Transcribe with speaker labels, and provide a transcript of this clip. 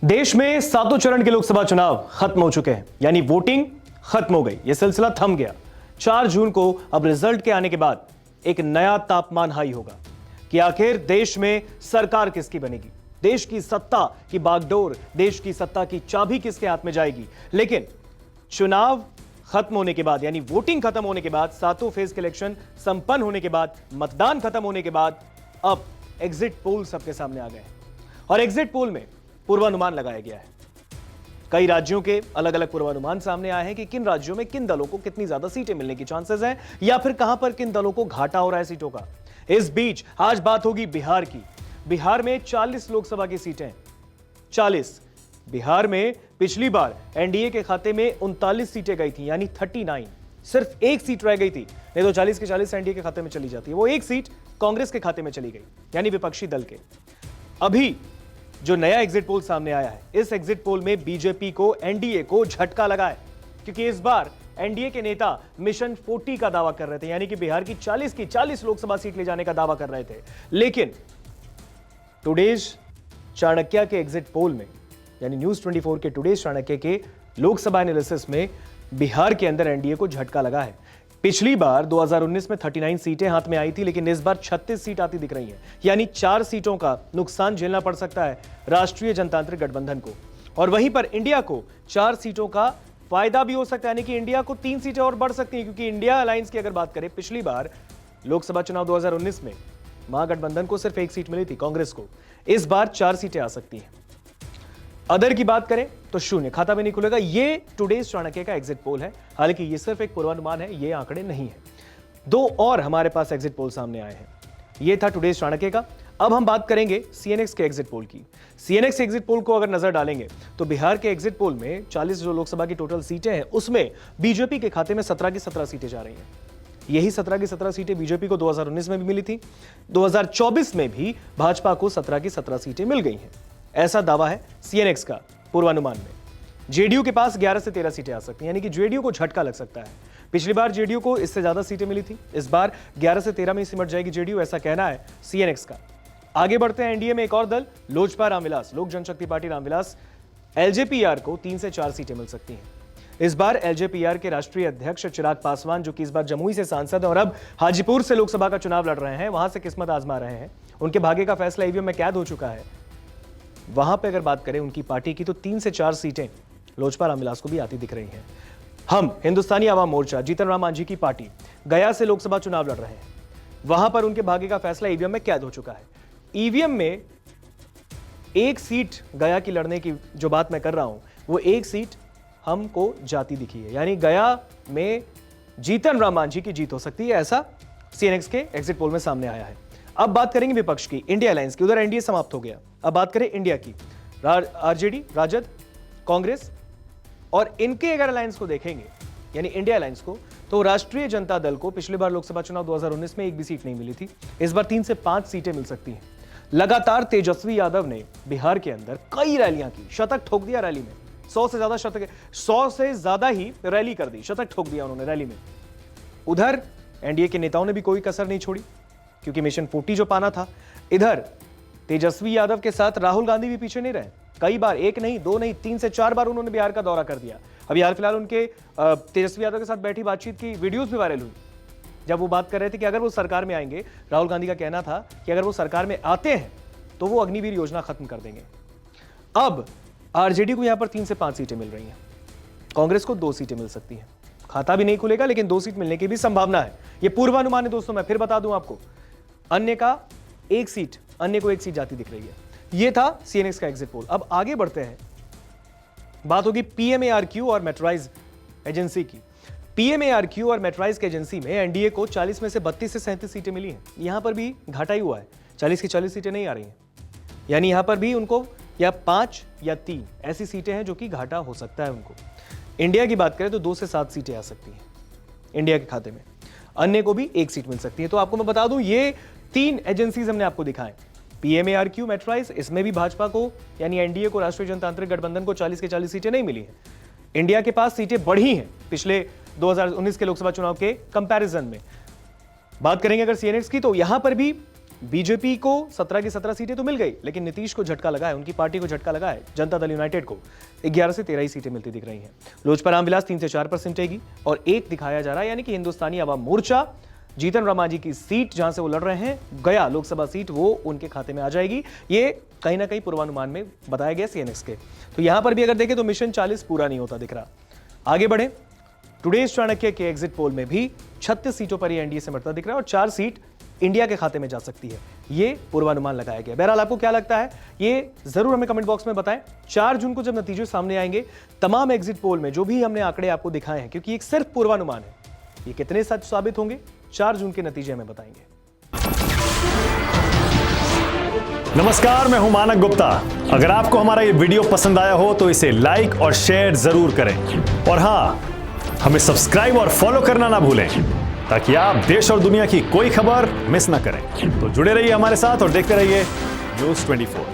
Speaker 1: देश में सातों चरण के लोकसभा चुनाव खत्म हो चुके हैं, यानी वोटिंग खत्म हो गई। यह सिलसिला थम गया। 4 जून को अब रिजल्ट के आने के बाद एक नया तापमान हाई होगा कि आखिर देश में सरकार किसकी बनेगी, देश की सत्ता की बागडोर, देश की सत्ता की चाबी किसके हाथ में जाएगी। लेकिन चुनाव खत्म होने के बाद, यानी वोटिंग खत्म होने के बाद, सातों फेज के इलेक्शन संपन्न होने के बाद, मतदान खत्म होने के बाद अब एग्जिट पोल सबके सामने आ गए और एग्जिट पोल में पूर्वानुमान लगाया गया है। कई राज्यों के अलग अलग पूर्वानुमान सामने आए हैं कि किन राज्यों में किन दलों को कितनी ज्यादा सीटें मिलने की चांसेस हैं या फिर कहां पर किन दलों को घाटा हो रहा है सीटों का। इस बीच आज बात होगी बिहार की। बिहार में 40 लोकसभा की सीटें, 40। बिहार में पिछली बार एनडीए के खाते में 39 सीटें गई थी, यानी 39। सिर्फ एक सीट रह गई थी, नहीं तो 40 के 40 एनडीए के खाते में चली जाती है। वो एक सीट कांग्रेस के खाते में चली गई, यानी विपक्षी दल के। अभी जो नया एग्जिट पोल सामने आया है, इस एग्जिट पोल में बीजेपी को, एनडीए को झटका लगा है, क्योंकि इस बार एनडीए के नेता मिशन 40 का दावा कर रहे थे, यानी कि बिहार की 40 लोकसभा सीट ले जाने का दावा कर रहे थे। लेकिन टुडेज चाणक्य के एग्जिट पोल में, यानी न्यूज 24 के टुडेज चाणक्य के लोकसभा एनालिसिस में बिहार के अंदर एनडीए को झटका लगा है। पिछली बार 2019 में 39 सीटें हाथ में आई थी, लेकिन इस बार 36 सीट आती दिख रही हैं, यानी 4 सीटों का नुकसान झेलना पड़ सकता है राष्ट्रीय जनतांत्रिक गठबंधन को। और वहीं पर इंडिया को 4 सीटों का फायदा भी हो सकता है, यानी कि इंडिया को 3 सीटें और बढ़ सकती हैं, क्योंकि इंडिया अलायंस की अगर बात करें, पिछली बार लोकसभा चुनाव 2019 में महागठबंधन को सिर्फ 1 सीट मिली थी, कांग्रेस को। इस बार 4 सीटें आ सकती हैं। अदर की बात करें तो 0, खाता भी नहीं खुलेगा। ये टुडेज चाणक्य का एग्जिट पोल है, हालांकि ये सिर्फ एक पूर्वानुमान है, ये आंकड़े नहीं है। 2 और हमारे पास एग्जिट पोल सामने आए हैं। ये था टुडेज चाणक्य का। अब हम बात करेंगे सीएनएक्स के एग्जिट पोल की। सीएनएक्स एग्जिट पोल को अगर नजर डालेंगे तो बिहार के एग्जिट पोल में 40 जो लोकसभा की टोटल सीटें हैं, उसमें बीजेपी के खाते में 17 की 17 सीटें जा रही हैं। यही 17 की 17 सीटें बीजेपी को 2019 में भी मिली थी। 2024 में भी भाजपा को 17 की 17 सीटें मिल गई हैं, ऐसा दावा है सीएनएक्स का पूर्वानुमान में। जेडीयू के पास 11 से 13 सीटें आ सकती हैं, यानी कि जेडीयू को झटका लग सकता है। पिछली बार जेडीयू को इससे ज्यादा सीटें मिली थी, इस बार 11 से 13 में सिमट जाएगी जेडीयू, ऐसा कहना है सीएनएक्स का। आगे बढ़ते हैं एनडीए में एक और दल, लोजपा रामविलास, लोक जनशक्ति पार्टी रामविलास, एलजेपीआर को 3 से 4 सीटें मिल सकती हैं। इस बार एलजेपीआर के राष्ट्रीय अध्यक्ष चिराग पासवान, जो कि इस बार जमुई से सांसद और अब हाजीपुर से लोकसभा का चुनाव लड़ रहे हैं, वहां से किस्मत आजमा रहे हैं। उनके भाग्य का फैसला ईवीएम में कैद हो चुका है। वहां पे अगर बात करें उनकी पार्टी की, तो 3 से 4 सीटें लोजपा रामविलास को भी आती दिख रही हैं। हम हिंदुस्तानी आवाम मोर्चा, जीतन राम मांझी की पार्टी, गया से लोकसभा चुनाव लड़ रहे हैं। वहां पर उनके भाग्य का फैसला ईवीएम में कैद हो चुका है। ईवीएम में एक सीट गया की लड़ने की जो बात मैं कर रहा हूं, वो एक सीट हमको जाती दिखी है, यानी गया में जीतन राम मांझी की जीत हो सकती है, ऐसा सीएनएक्स के एग्जिट पोल में सामने आया है। अब बात करेंगे विपक्ष की, इंडिया अलायंस की। उधर एनडीए समाप्त हो गया, अब बात करें इंडिया की। आरजेडी, राजद, कांग्रेस और इनके अगर अलायंस को देखेंगे, यानी इंडिया अलायंस को, तो राष्ट्रीय जनता दल को पिछली बार लोकसभा चुनाव 2019 में एक भी सीट नहीं मिली थी, इस बार 3 से 5 सीटें मिल सकती हैं। लगातार तेजस्वी यादव ने बिहार के अंदर कई रैलियां की, शतक ठोक दिया रैली में, 100 से ज्यादा ही रैली कर दी, शतक ठोक दिया उन्होंने रैली में। उधर एनडीए के नेताओं ने भी कोई कसर नहीं छोड़ी, क्योंकि मिशन 40 जो पाना था। इधर तेजस्वी यादव के साथ राहुल गांधी भी पीछे नहीं रहे, कई बार, 1 नहीं 2 नहीं 3 से 4 बार उन्होंने बिहार का दौरा कर दिया। अभी हाल फिलहाल उनके तेजस्वी यादव के साथ बैठी बातचीत की वीडियोस भी वायरल हुई, जब वो बात कर रहे थे कि अगर वो सरकार में आएंगे, राहुल गांधी का कहना था कि अगर वो सरकार में आते हैं तो वो अग्निवीर योजना खत्म कर देंगे। अब आरजेडी को यहां पर 3 से 5 सीटें मिल रही हैं, कांग्रेस को 2 सीटें मिल सकती हैं। खाता भी नहीं खुलेगा, लेकिन 2 सीट मिलने की भी संभावना है। यह पूर्वानुमान है दोस्तों, मैं फिर बता दूं आपको। अन्य को 1 सीट जाती दिख रही है। यह था सीएनएक्स का एग्जिट पोल। अब आगे बढ़ते हैं, बात होगी पीएमएआरक्यू और मेट्राइज एजेंसी की। पीएमएआरक्यू और मेट्राइज की एजेंसी में एनडीए को 40 में से 32 से 37 सीटें मिली हैं। यहां पर भी घाटा ही हुआ है, 40 की 40 सीटें नहीं आ रही हैं, यानी यहां पर भी उनको या 5 या 3 ऐसी सीटें हैं जो कि घाटा हो सकता है उनको। इंडिया की बात करें तो 2 से 7 सीटें आ सकती हैं इंडिया के खाते में, अन्य को भी 1 सीट मिल सकती है। तो आपको मैं बता दूं, ये 3 एजेंसीज हमने आपको दिखाएं, पीएमएआरक्यू, मेट्राइज, इसमें भी भाजपा को, यानी एनडीए को, राष्ट्रीय जनतांत्रिक गठबंधन को 40 के 40 सीटें नहीं मिली हैं। इंडिया के पास सीटें बढ़ी हैं पिछले 2019 के लोकसभा चुनाव के कंपैरिजन में। बात करेंगे अगर सीएनएक्स की, तो यहां पर भी बीजेपी को 17 की 17 सीटें तो मिल गई, लेकिन नीतीश को झटका लगा है, उनकी पार्टी को झटका लगा है। जनता दल यूनाइटेड को 11 से 13 ही सीटें मिलती दिख रही हैं। लोजपा रामविलास 3 से 4% रहेगी और 1 दिखाया जा रहा है, यानी कि हिंदुस्तानी अवाम मोर्चा जीतन राम मांझी की सीट जहां से वो लड़ रहे हैं, गया लोकसभा सीट, वो उनके खाते में आ जाएगी। ये कहीं ना कहीं पूर्वानुमान में बताया गया सीएनएक्स के। तो यहां पर भी अगर देखें तो मिशन 40 पूरा नहीं होता दिख रहा। आगे बढ़े, टुडेज चाणक्य के एग्जिट पोल में भी 36 सीटों पर ये एनडीए से मरता दिख रहा है और 4 सीट इंडिया के खाते में जा सकती है, ये पूर्वानुमान लगाया गया। बहरहाल आपको क्या लगता है ये जरूर हमें कमेंट बॉक्स में बताएं। 4 जून को जब नतीजे सामने आएंगे, तमाम एग्जिट पोल में जो भी हमने आंकड़े आपको दिखाए हैं, क्योंकि एक सिर्फ पूर्वानुमान है, ये कितने सच साबित होंगे 4 जून के नतीजे हमें बताएंगे।
Speaker 2: नमस्कार, मैं हूं मानक गुप्ता। अगर आपको हमारा ये वीडियो पसंद आया हो तो इसे लाइक और शेयर जरूर करें और हां, हमें सब्सक्राइब और फॉलो करना ना भूलें ताकि आप देश और दुनिया की कोई खबर मिस ना करें। तो जुड़े रहिए हमारे साथ और देखते रहिए न्यूज़ 24।